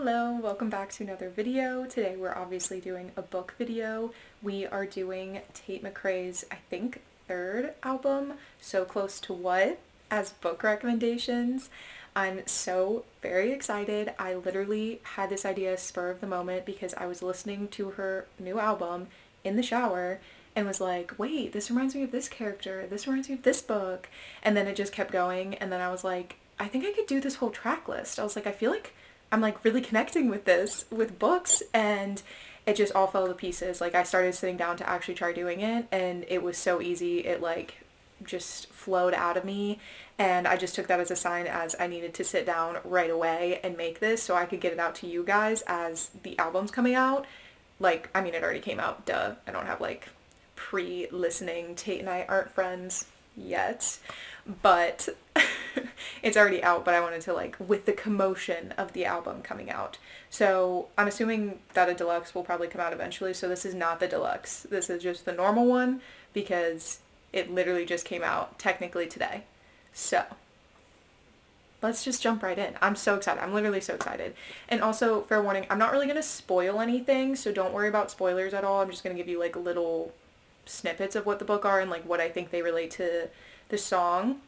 Hello, welcome back to another video. Today we're obviously doing a book video. We are doing Tate McRae's, I think, third album, So Close to What, as book recommendations. I'm so very excited. I literally had this idea spur of the moment because I was listening to her new album in the shower and was like, wait, this reminds me of this character, this reminds me of this book, and then it just kept going, and then I was like, I think I could do this whole track list. I was like, I feel like I'm like really connecting with this, with books, and it just all fell to pieces. Like I started sitting down to actually try doing it, and it was so easy. It like just flowed out of me, and I just took that as a sign as I needed to sit down right away and make this so I could get it out to you guys as the album's coming out. Like, I mean, it already came out, duh. I don't have like pre-listening. Tate and I aren't friends yet, but it's already out, but I wanted to like with the commotion of the album coming out. So I'm assuming that a deluxe will probably come out eventually, so this is not the deluxe. This is just the normal one because it literally just came out technically today. So let's just jump right in. I'm so excited. I'm literally so excited. And also, fair warning, I'm not really going to spoil anything, so don't worry about spoilers at all. I'm just going to give you like little snippets of what the book are and like what I think they relate to the song.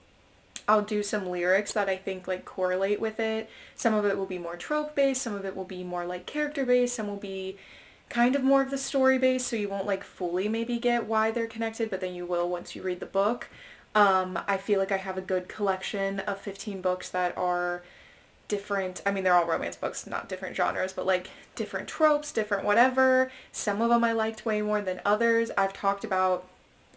I'll do some lyrics that I think like correlate with it. Some of it will be more trope based, some of it will be more like character based, some will be kind of more of the story based, so you won't like fully maybe get why they're connected, but then you will once you read the book. I feel like I have a good collection of 15 books that are different. I mean, they're all romance books, not different genres, but like different tropes, different whatever. Some of them I liked way more than others. I've talked about,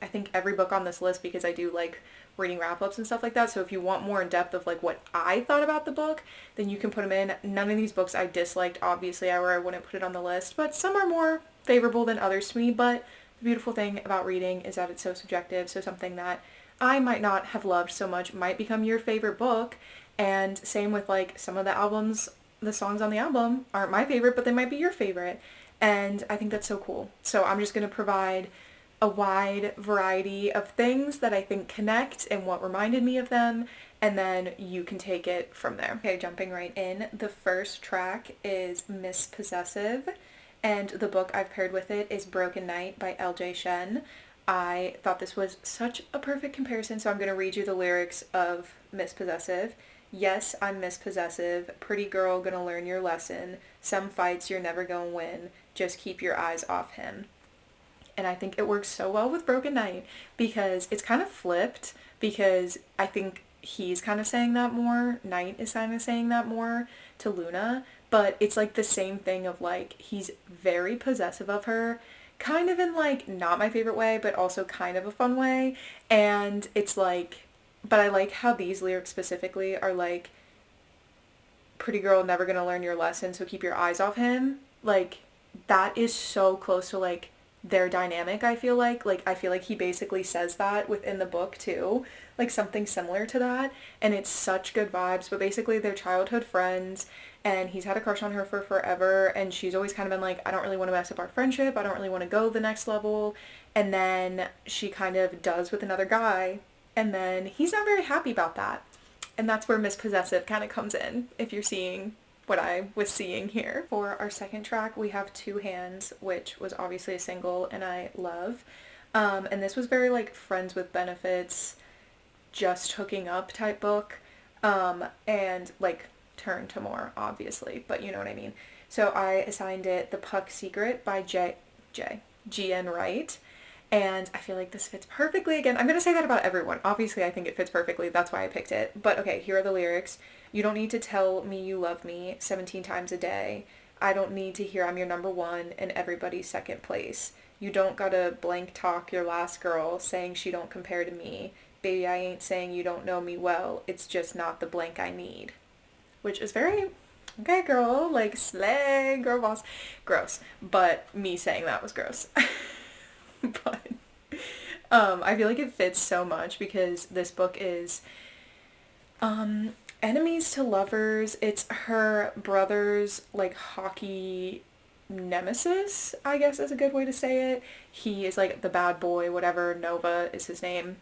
I think, every book on this list because I do like reading wrap-ups and stuff like that. So if you want more in depth of like what I thought about the book, then you can put them in. None of these books I disliked, obviously, or I wouldn't put it on the list, but some are more favorable than others to me. But the beautiful thing about reading is that it's so subjective. So something that I might not have loved so much might become your favorite book. And same with like some of the albums, the songs on the album aren't my favorite, but they might be your favorite. And I think that's so cool. So I'm just going to provide a wide variety of things that I think connect and what reminded me of them, and then you can take it from there. Okay, jumping right in. The first track is Miss Possessive, and the book I've paired with it is Broken Night by L.J. Shen. I thought this was such a perfect comparison, so I'm going to read you the lyrics of Miss Possessive. Yes, I'm Miss Possessive, pretty girl gonna learn your lesson. Some fights you're never gonna win, just keep your eyes off him. And I think it works so well with Broken Night because it's kind of flipped, because I think he's kind of saying that more, Night is kind of saying that more to Luna, but it's like the same thing of like he's very possessive of her, kind of in like not my favorite way, but also kind of a fun way. And it's like, but I like how these lyrics specifically are like, pretty girl never gonna learn your lesson, so keep your eyes off him. Like that is so close to like their dynamic. I feel like I feel like he basically says that within the book too, like something similar to that, and it's such good vibes. But basically they're childhood friends, and he's had a crush on her for forever, and she's always kind of been like, I don't really want to mess up our friendship, I don't really want to go the next level. And then she kind of does with another guy, and then he's not very happy about that, and that's where Miss Possessive kind of comes in, if you're seeing what I was seeing here. For our second track, we have Two Hands, which was obviously a single, and I love. And this was very like friends with benefits, just hooking up type book, and like turn to more, obviously, but you know what I mean. So I assigned it The Puck Secret by G.N. Wright. And I feel like this fits perfectly. Again, I'm going to say that about everyone. Obviously, I think it fits perfectly. That's why I picked it. But okay, here are the lyrics. You don't need to tell me you love me 17 times a day. I don't need to hear I'm your number one and everybody's second place. You don't gotta blank talk your last girl saying she don't compare to me. Baby, I ain't saying you don't know me well. It's just not the blank I need. Which is very, okay girl, like slay, girl boss. Gross. But me saying that was gross. But I feel like it fits so much because this book is enemies to lovers. It's her brother's like hockey nemesis, I guess is a good way to say it. He is like the bad boy, whatever, Nova is his name,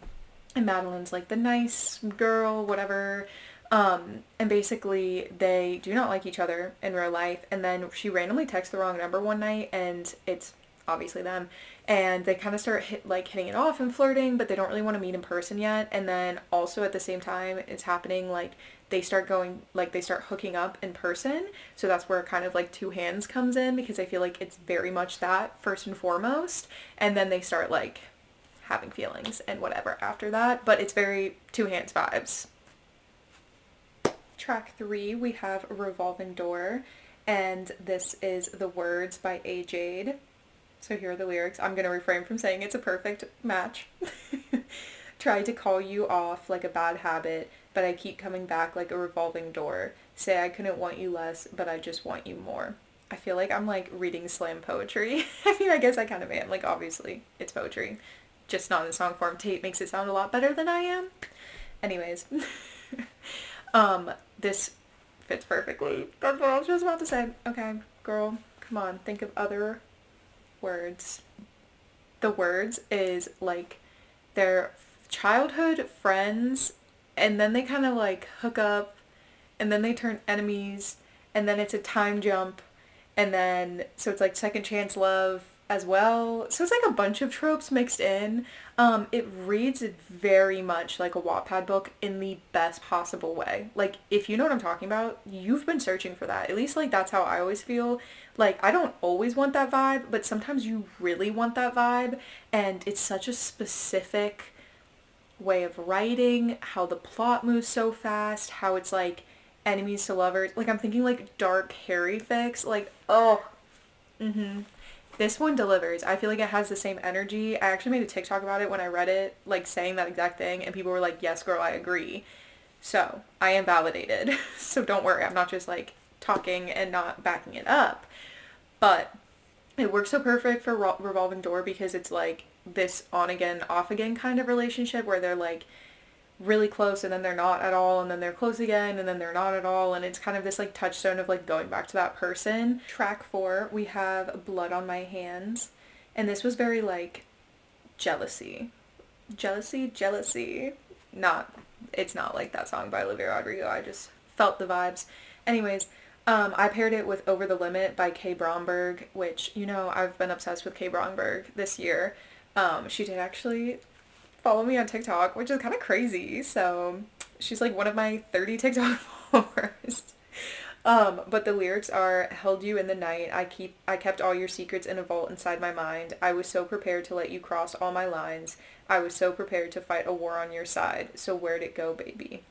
and Madeline's like the nice girl, whatever. And basically they do not like each other in real life, and then she randomly texts the wrong number one night, and it's obviously them, and they kind of start hitting it off and flirting, but they don't really want to meet in person yet. And then also at the same time it's happening, like they start hooking up in person, so that's where kind of like two hands comes in, because I feel like it's very much that first and foremost, and then they start like having feelings and whatever after that, but it's very two hands vibes. Track 3, we have Revolving Door, and this is The Words by Jade. So here are the lyrics. I'm going to refrain from saying it's a perfect match. Tried to call you off like a bad habit, but I keep coming back like a revolving door. Say I couldn't want you less, but I just want you more. I feel like I'm like reading slam poetry. I mean, I guess I kind of am. Like, obviously, it's poetry, just not in song form. Tate makes it sound a lot better than I am. Anyways. This fits perfectly. That's what I was just about to say. Okay, girl, come on, think of other words. The Words is like their childhood friends, and then they kind of like hook up, and then they turn enemies, and then it's a time jump, and then so it's like second chance love as well. So it's like a bunch of tropes mixed in. It reads very much like a Wattpad book in the best possible way. Like, if you know what I'm talking about, you've been searching for that. At least, like, that's how I always feel. Like, I don't always want that vibe, but sometimes you really want that vibe, and it's such a specific way of writing, how the plot moves so fast, how it's like enemies to lovers. Like, I'm thinking like dark Harry fics. Like, oh, This one delivers. I feel like it has the same energy. I actually made a TikTok about it when I read it, like saying that exact thing, and people were like, yes, girl, I agree. So I am validated. So don't worry. I'm not just like talking and not backing it up. But it works so perfect for Revolving Door, because it's like this on again, off again kind of relationship where they're like really close and then they're not at all, and then they're close again and then they're not at all, and it's kind of this like touchstone of like going back to that person. Track 4, we have Blood on My Hands, and this was very like jealousy. It's not like that song by Olivia Rodrigo. I just felt the vibes. Anyways, I paired it with Over the Limit by K. Bromberg, which, you know, I've been obsessed with K. Bromberg this year. She did actually follow me on TikTok, which is kind of crazy. So she's like one of my 30 TikTok followers. But the lyrics are, held you in the night. I kept all your secrets in a vault inside my mind. I was so prepared to let you cross all my lines. I was so prepared to fight a war on your side. So where'd it go, baby?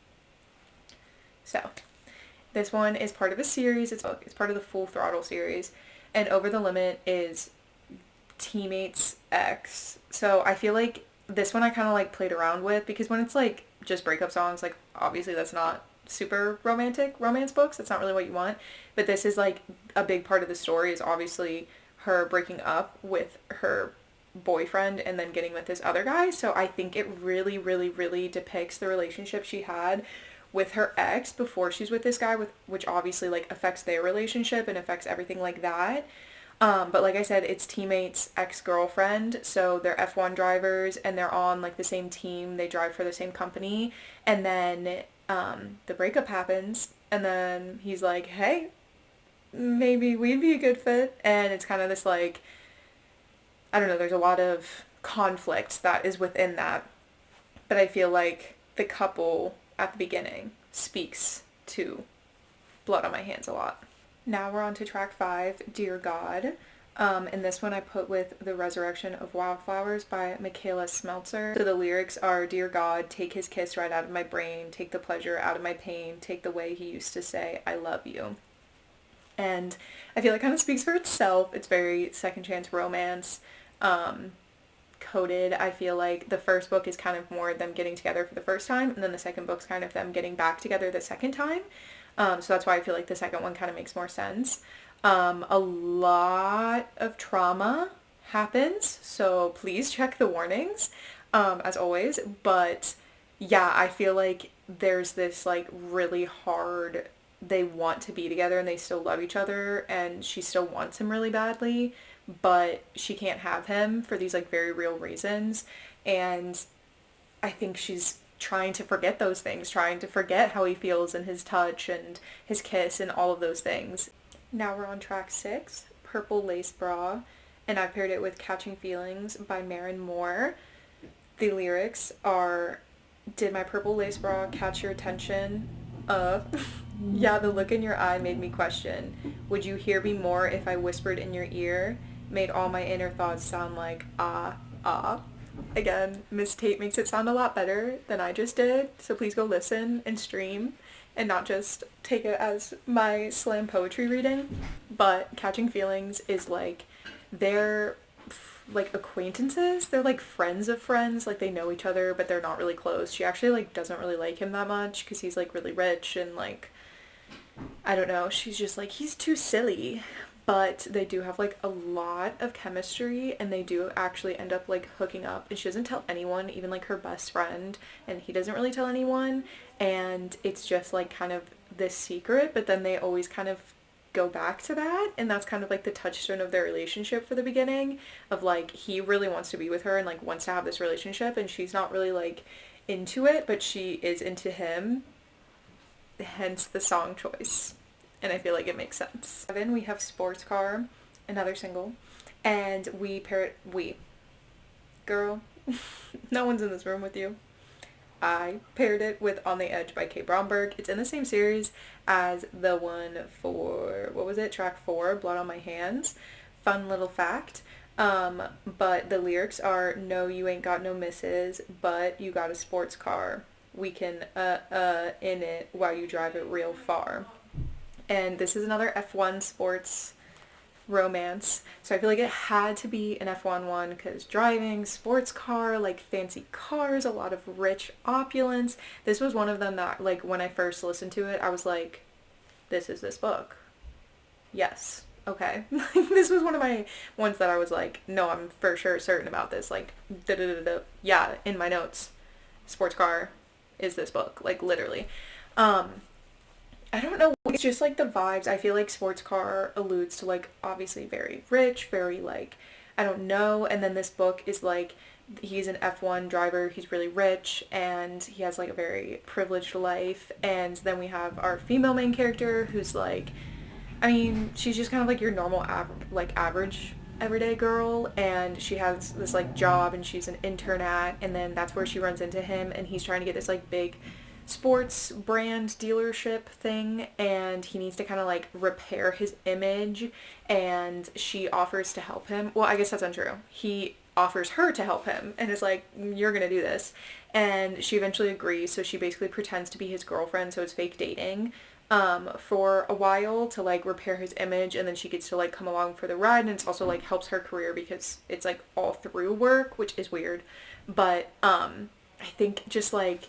So this one is part of a series. It's part of the Full Throttle series. And Over the Limit is Teammates X. So I feel like this one I kind of like played around with, because when it's like just breakup songs, like obviously that's not super romantic romance books. That's not really what you want. But this is like a big part of the story is obviously her breaking up with her boyfriend and then getting with this other guy. So I think it really, really, really depicts the relationship she had with her ex before she's with this guy, which obviously like affects their relationship and affects everything like that. But like I said, it's teammates, ex-girlfriend, so they're F1 drivers and they're on like the same team, they drive for the same company, and then the breakup happens, and then he's like, hey, maybe we'd be a good fit, and it's kind of this like, I don't know, there's a lot of conflict that is within that, but I feel like the couple at the beginning speaks to Blood on My Hands a lot. Now we're on to track 5, Dear God. And this one I put with The Resurrection of Wildflowers by Micalea Smeltzer. So the lyrics are, Dear God, take his kiss right out of my brain, take the pleasure out of my pain, take the way he used to say, I love you. And I feel it kind of speaks for itself. It's very second chance romance coded. I feel like the first book is kind of more them getting together for the first time, and then the second book's kind of them getting back together the second time. So that's why I feel like the second one kind of makes more sense. A lot of trauma happens, so please check the warnings, as always. But yeah, I feel like there's this like really hard, they want to be together and they still love each other, and she still wants him really badly, but she can't have him for these like very real reasons. And I think she's trying to forget those things, trying to forget how he feels and his touch and his kiss and all of those things. Now we're on track 6, Purple Lace Bra, and I paired it with Catching Feelings by Maren Moore. The lyrics are, did my purple lace bra catch your attention? Yeah, the look in your eye made me question. Would you hear me more if I whispered in your ear? Made all my inner thoughts sound like, ah, ah. Again, Miss Tate makes it sound a lot better than I just did, so please go listen and stream and not just take it as my slam poetry reading. But Catching Feelings is like, they're like acquaintances. They're like friends of friends, like they know each other but they're not really close. She actually like doesn't really like him that much because he's like really rich and like, I don't know, she's just like, he's too silly. But they do have like a lot of chemistry and they do actually end up like hooking up, and she doesn't tell anyone, even like her best friend, and he doesn't really tell anyone, and it's just like kind of this secret, but then they always kind of go back to that, and that's kind of like the touchstone of their relationship for the beginning, of like he really wants to be with her and like wants to have this relationship, and she's not really like into it, but she is into him, hence the song choice. And I feel like it makes sense. Then we have Sports Car, another single, and we pair it, girl, no one's in this room with you. I paired it with On the Edge by Bromberg. It's in the same series as the one for, what was it, track 4, Blood on My Hands. Fun little fact. But the lyrics are, no, you ain't got no misses, but you got a sports car. We can, in it while you drive it real far. And this is another F1 sports romance, so I feel like it had to be an F1 one because driving, sports car, like fancy cars, a lot of rich opulence. This was one of them that like when I first listened to it I was like, this is this book. Yes, okay. This was one of my ones that I was like, no, I'm for sure certain about this, like yeah, in my notes, sports car is this book, like literally. I don't know, it's just like the vibes. I feel like sports car alludes to like obviously very rich, very like, I don't know, and then this book is like, he's an F1 driver, he's really rich, and he has like a very privileged life, and then we have our female main character who's like, I mean, she's just kind of like your normal average everyday girl, and she has this like job and she's an intern at, and then that's where she runs into him, and he's trying to get this like big sports brand dealership thing, and he needs to kind of like repair his image, and she offers to help him. Well, I guess that's untrue. He offers her to help him and is like, you're gonna do this, and she eventually agrees, so she basically pretends to be his girlfriend, so it's fake dating for a while to like repair his image, and then she gets to like come along for the ride, and it's also like helps her career because it's like all through work, which is weird, but I think just like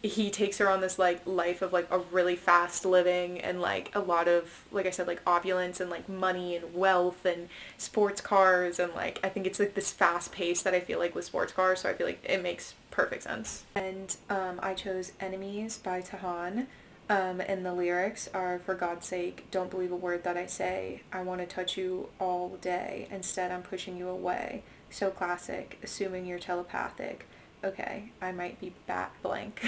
he takes her on this like life of like a really fast living and like a lot of, like I said, like opulence and like money and wealth and sports cars, and like I think it's like this fast pace that I feel like with sports cars, so I feel like it makes perfect sense. And I chose Enemies by Tijan, and the lyrics are, for God's sake, don't believe a word that I say. I want to touch you all day. Instead, I'm pushing you away. So classic, assuming you're telepathic. Okay, I might be bat blank.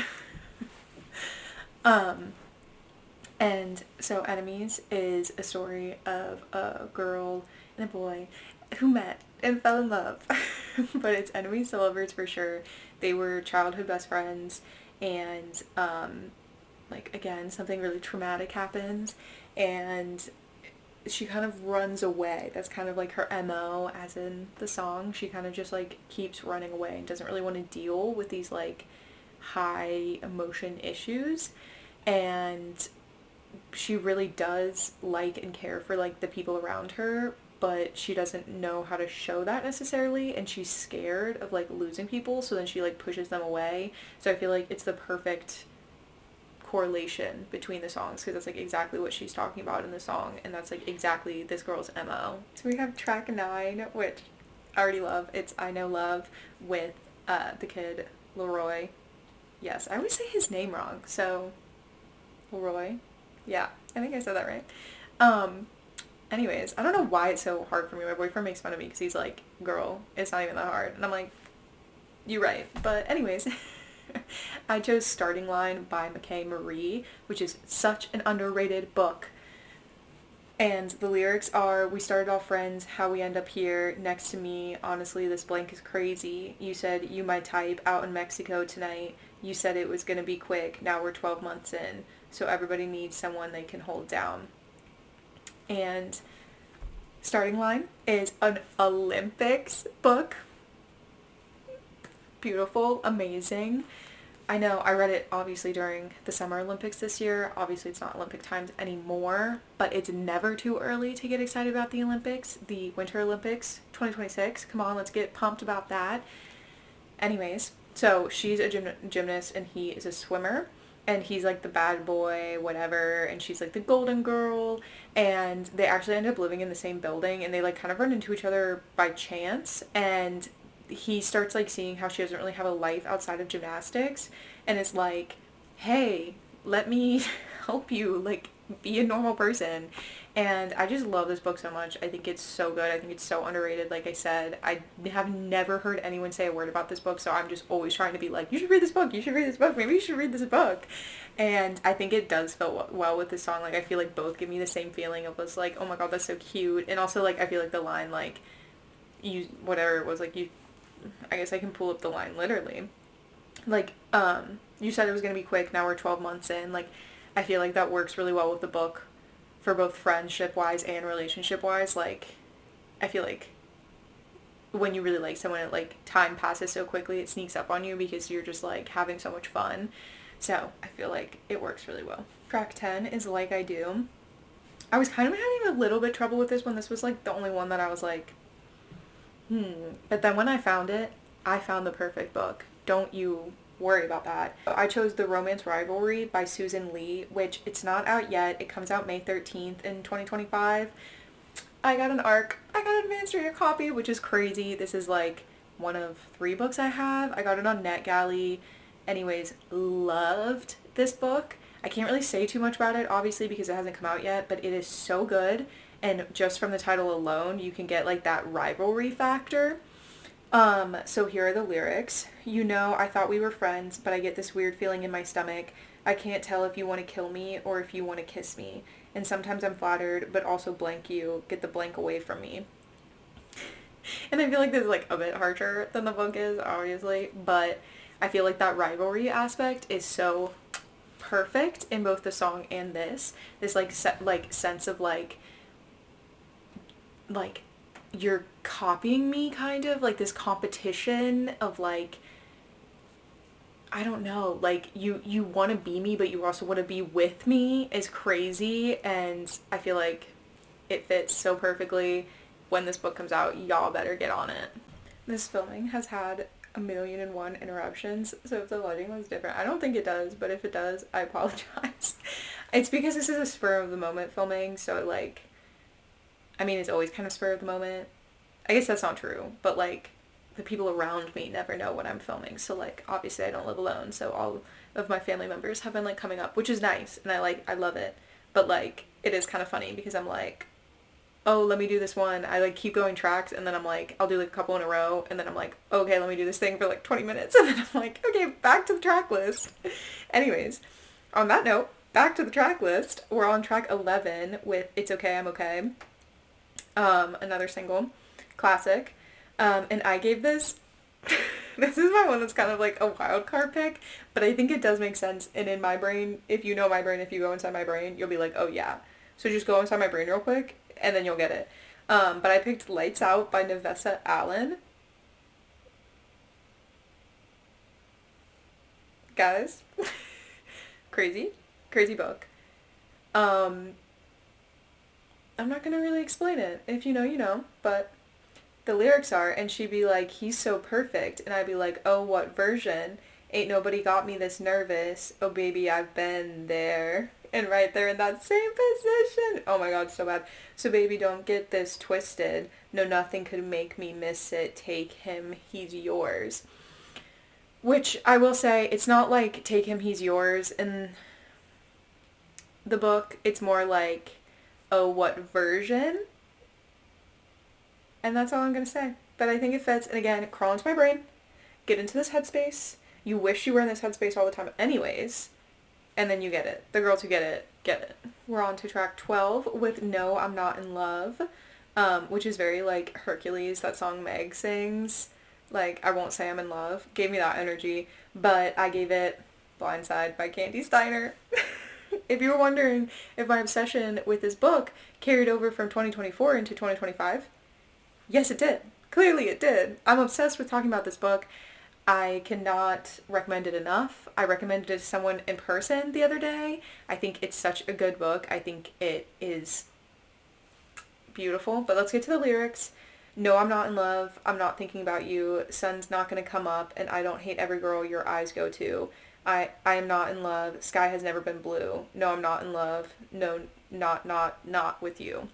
And so Enemies is a story of a girl and a boy who met and fell in love. But it's enemies to lovers for sure. They were childhood best friends, and like again, something really traumatic happens and she kind of runs away. That's kind of like her MO, as in the song. She kind of just like keeps running away and doesn't really want to deal with these like high emotion issues, and she really does like and care for like the people around her, but she doesn't know how to show that necessarily, and she's scared of like losing people, so then she like pushes them away. So I feel like it's the perfect correlation between the songs, because that's like exactly what she's talking about in the song, and that's like exactly this girl's MO. So we have track 9, which I already love. It's I Know Love with the kid Leroy. Yes, I always say his name wrong, so Leroy. Yeah, I think I said that right. Anyways, I don't know why it's so hard for me. My boyfriend makes fun of me because he's like, girl, it's not even that hard, and I'm like, you're right. But anyways, I chose Starting Line by Michae Marie, which is such an underrated book. And the lyrics are, we started off friends, how we end up here, next to me, honestly this blank is crazy. You said you my type, out in Mexico tonight. You said it was gonna be quick, now we're 12 months in. So everybody needs someone they can hold down. And Starting Line is an Olympics book. Beautiful, amazing. I know, I read it obviously during the Summer Olympics this year. Obviously it's not Olympic times anymore, but it's never too early to get excited about the Olympics. The Winter Olympics 2026. Come on, let's get pumped about that. Anyways, so she's a gymnast and he is a swimmer. And he's like the bad boy, whatever, and she's like the golden girl. And they actually end up living in the same building, and they like kind of run into each other by chance. And he starts like seeing how she doesn't really have a life outside of gymnastics, and is like, hey, let me help you like be a normal person. And I just love this book so much. I think it's so good. I think it's so underrated. Like I said, I have never heard anyone say a word about this book, so I'm just always trying to be like, you should read this book, you should read this book, maybe you should read this book. And I think it does fit well with this song. Like I feel like both give me the same feeling of was like, oh my god, that's so cute. And also like I feel like the line like, you whatever it was, like you, I guess I can pull up the line literally. Like, you said it was going to be quick, now we're 12 months in. Like, I feel like that works really well with the book for both friendship-wise and relationship-wise. Like, I feel like when you really like someone, it, like, time passes so quickly, it sneaks up on you because you're just, like, having so much fun. So, I feel like it works really well. Track 10 is Like I Do. I was kind of having a little bit trouble with this one. This was, like, the only one that I was like, But then when I found it, I found the perfect book. Don't you worry about that. I chose The Romance Rivalry by Susan Lee, which it's not out yet. It comes out May 13th in 2025. I got an ARC. I got an advanced reader copy, which is crazy. This is like one of 3 books I have. I got it on NetGalley. Anyways, loved this book. I can't really say too much about it, obviously, because it hasn't come out yet, but it is so good. And just from the title alone, you can get like that rivalry factor. So here are the lyrics. You know, I thought we were friends, but I get this weird feeling in my stomach. I can't tell if you want to kill me or if you want to kiss me. And sometimes I'm flattered, but also blank you. Get the blank away from me. And I feel like this is like a bit harsher than the book is, obviously, but I feel like that rivalry aspect is so perfect in both the song and this like sense of like you're copying me, kind of like this competition of like, I don't know, like you want to be me but you also want to be with me is crazy. And I feel like it fits so perfectly. When this book comes out, y'all better get on it. This filming has had 1,000,001 interruptions, so if the lighting was different, I don't think it does, but if it does, I apologize. It's because this is a spur of the moment filming, so like, I mean, it's always kind of spur of the moment. I guess that's not true, but like the people around me never know when I'm filming, so like obviously I don't live alone, so all of my family members have been like coming up, which is nice, and I love it. But like it is kind of funny because I'm like, oh, let me do this one. I like keep going tracks, and then I'm like, I'll do like a couple in a row, and then I'm like, okay, let me do this thing for like 20 minutes, and then I'm like, okay, back to the track list. Anyways, on that note, back to the track list. We're on track 11 with It's Okay, I'm Okay. Another single, classic. And I gave this, this is my one that's kind of like a wild card pick, but I think it does make sense. And in my brain, if you know my brain, if you go inside my brain, you'll be like, oh yeah. So just go inside my brain real quick, and then you'll get it. But I picked Lights Out by Navessa Allen. Guys, crazy book. I'm not gonna really explain it. If you know, you know, but the lyrics are, and she'd be like, he's so perfect, and I'd be like, oh, what version? Ain't nobody got me this nervous. Oh, baby, I've been there. And right there in that same position. Oh my god, so bad. So baby, don't get this twisted. No, nothing could make me miss it. Take him, he's yours. Which I will say, it's not like take him, he's yours in the book. It's more like, oh, what version? And that's all I'm gonna say. But I think it fits. And again, crawl into my brain. Get into this headspace. You wish you were in this headspace all the time anyways, and then you get it. The girls who get it, get it. We're on to track 12 with No, I'm Not in Love, which is very, like, Hercules, that song Meg sings. Like, I won't say I'm in love. Gave me that energy, but I gave it Blindside by Kandi Steiner. If you were wondering if my obsession with this book carried over from 2024 into 2025, yes, it did. Clearly it did. I'm obsessed with talking about this book. I cannot recommend it enough. I recommended it to someone in person the other day. I think it's such a good book. I think it is beautiful. But let's get to the lyrics. No, I'm not in love. I'm not thinking about you. Sun's not gonna come up, and I don't hate every girl your eyes go to. I am not in love. Sky has never been blue. No, I'm not in love. No, not with you.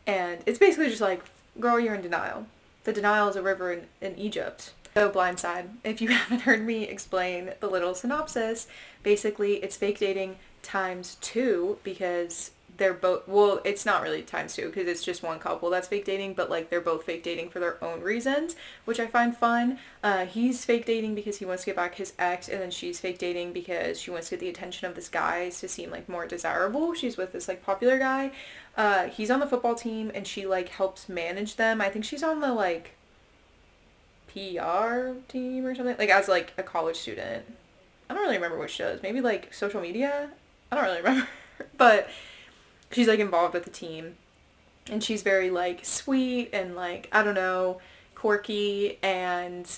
And it's basically just like, girl, you're in denial. The denial is a river in Egypt. So Blindside, if you haven't heard me explain the little synopsis, basically it's fake dating times 2 because they're both, well, it's not really times 2 because it's just one couple that's fake dating, but like they're both fake dating for their own reasons, which I find fun. He's fake dating because he wants to get back his ex, and then she's fake dating because she wants to get the attention of this guy to seem like more desirable. She's with this like popular guy. He's on the football team and she like helps manage them. I think she's on the like PR team or something, like as like a college student. I don't really remember what she does. Maybe like social media? I don't really remember. But she's like involved with the team, and she's very like sweet and like, I don't know, quirky, and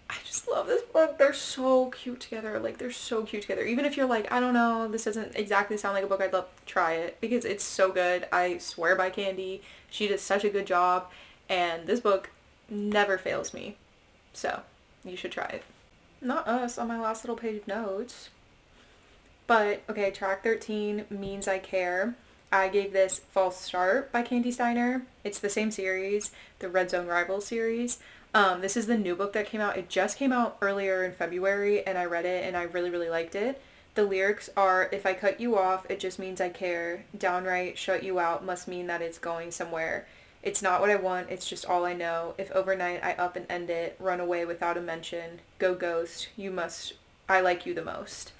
I just love this book. They're so cute together. Like, they're so cute together. Even if you're like, I don't know, this doesn't exactly sound like a book I'd love to try it, because it's so good. I swear by Kandi. She does such a good job, and this book never fails me. So, you should try it. Not us on my last little page of notes. But, okay, track 13, Means I Care. I gave this False Start by Kandi Steiner. It's the same series, the Red Zone Rivals series. This is the new book that came out. It just came out earlier in February, and I read it, and I really, really liked it. The lyrics are, if I cut you off, it just means I care. Downright shut you out must mean that it's going somewhere. It's not what I want, it's just all I know. If overnight I up and end it, run away without a mention, go ghost, I like you the most.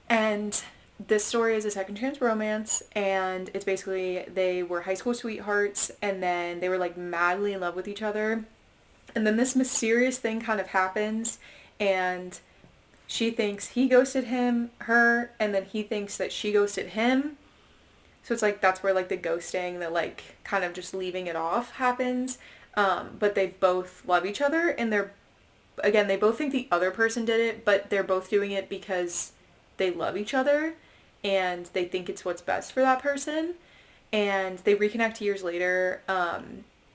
And this story is a second chance romance, and it's basically they were high school sweethearts, and then they were like madly in love with each other. And then this mysterious thing kind of happens, and she thinks he ghosted her, and then he thinks that she ghosted him. So it's like, that's where like the ghosting, the like kind of just leaving it off happens. But they both love each other, and they both think the other person did it, but they're both doing it because they love each other and they think it's what's best for that person. And they reconnect years later,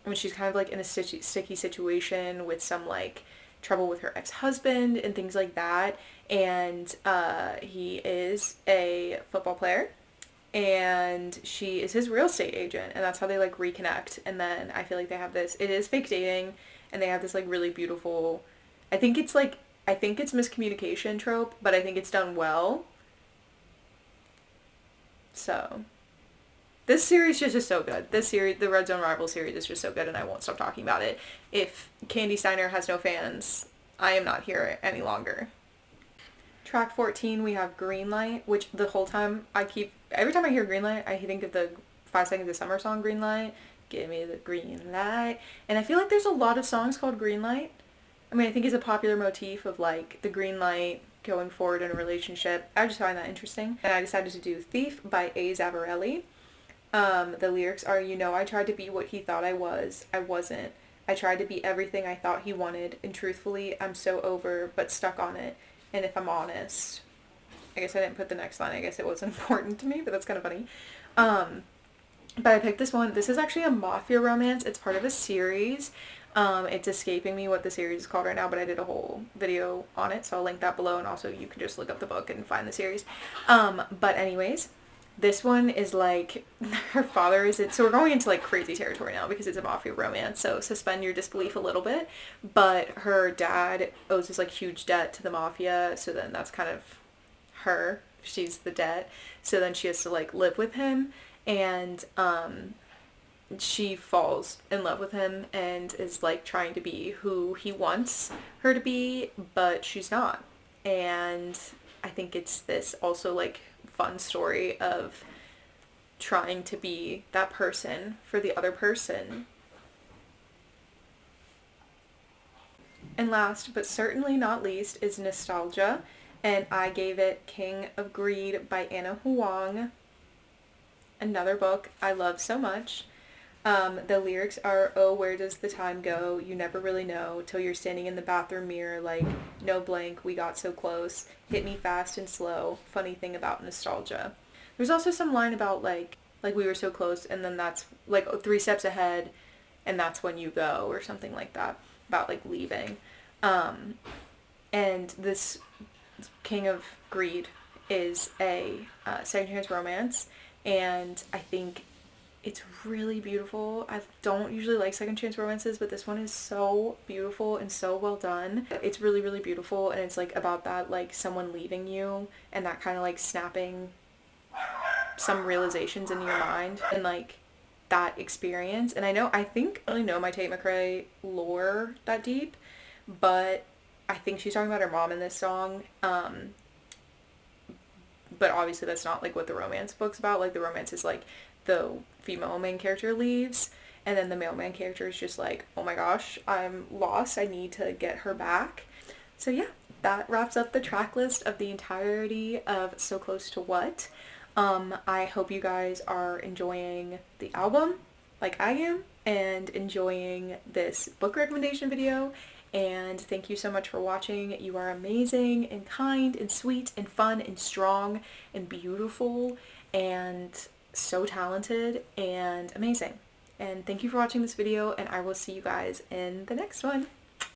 when she's kind of like in a sticky situation with some like trouble with her ex-husband and things like that. And he is a football player, and she is his real estate agent, and that's how they like reconnect. And then I feel like they have this, it is fake dating, and they have this like really beautiful, I think it's miscommunication trope, but I think it's done well. So this series is just so good. This series, the Red Zone Rival series, is just so good, and I won't stop talking about it. If Kandi Steiner has no fans, I am not here any longer. Track 14, we have Green Light, which the whole time every time I hear Green Light, I think of the 5 Seconds of Summer song Green Light. Give me the green light. And I feel like there's a lot of songs called Green Light. I mean, I think it's a popular motif of like the green light going forward in a relationship. I just find that interesting. And I decided to do Thief by A. Zavarelli. The lyrics are, I tried to be what he thought I was. I wasn't. I tried to be everything I thought he wanted. And truthfully, I'm so over, but stuck on it. And if I'm honest, I guess I didn't put the next line. I guess it wasn't important to me, but that's kind of funny. But I picked this one. This is actually a mafia romance. It's part of a series. It's escaping me what the series is called right now, but I did a whole video on it, so I'll link that below, and also you can just look up the book and find the series. But anyways, this one is like, her father is it, so we're going into like crazy territory now because it's a mafia romance, so suspend your disbelief a little bit. But her dad owes this like huge debt to the mafia, so then that's kind of she's the debt, so then she has to like live with him. And she falls in love with him and is like trying to be who he wants her to be, but she's not. And I think it's this also like fun story of trying to be that person for the other person. And last but certainly not least is Nostalgia, and I gave it King of Greed by Anna Huang. Another book I love so much. The lyrics are, oh, where does the time go? You never really know till you're standing in the bathroom mirror like, no blank, we got so close. Hit me fast and slow. Funny thing about nostalgia. There's also some line about like we were so close and then that's like 3 steps ahead and that's when you go or something like that about like leaving. And this King of Greed is a second chance romance, and I think it's really beautiful. I don't usually like second chance romances, but this one is so beautiful and so well done. It's really, really beautiful, and it's like about that, like someone leaving you and that kind of like snapping some realizations in your mind and like that experience. And I think I don't really know my Tate McRae lore that deep, but I think she's talking about her mom in this song. But obviously that's not like what the romance book's about. Like the romance is like the female main character leaves and then the male main character is just like, oh my gosh, I'm lost, I need to get her back. So yeah, that wraps up the track list of the entirety of So Close to What. I hope you guys are enjoying the album like I am and enjoying this book recommendation video. And thank you so much for watching. You are amazing and kind and sweet and fun and strong and beautiful and so talented and amazing. And thank you for watching this video, and I will see you guys in the next one.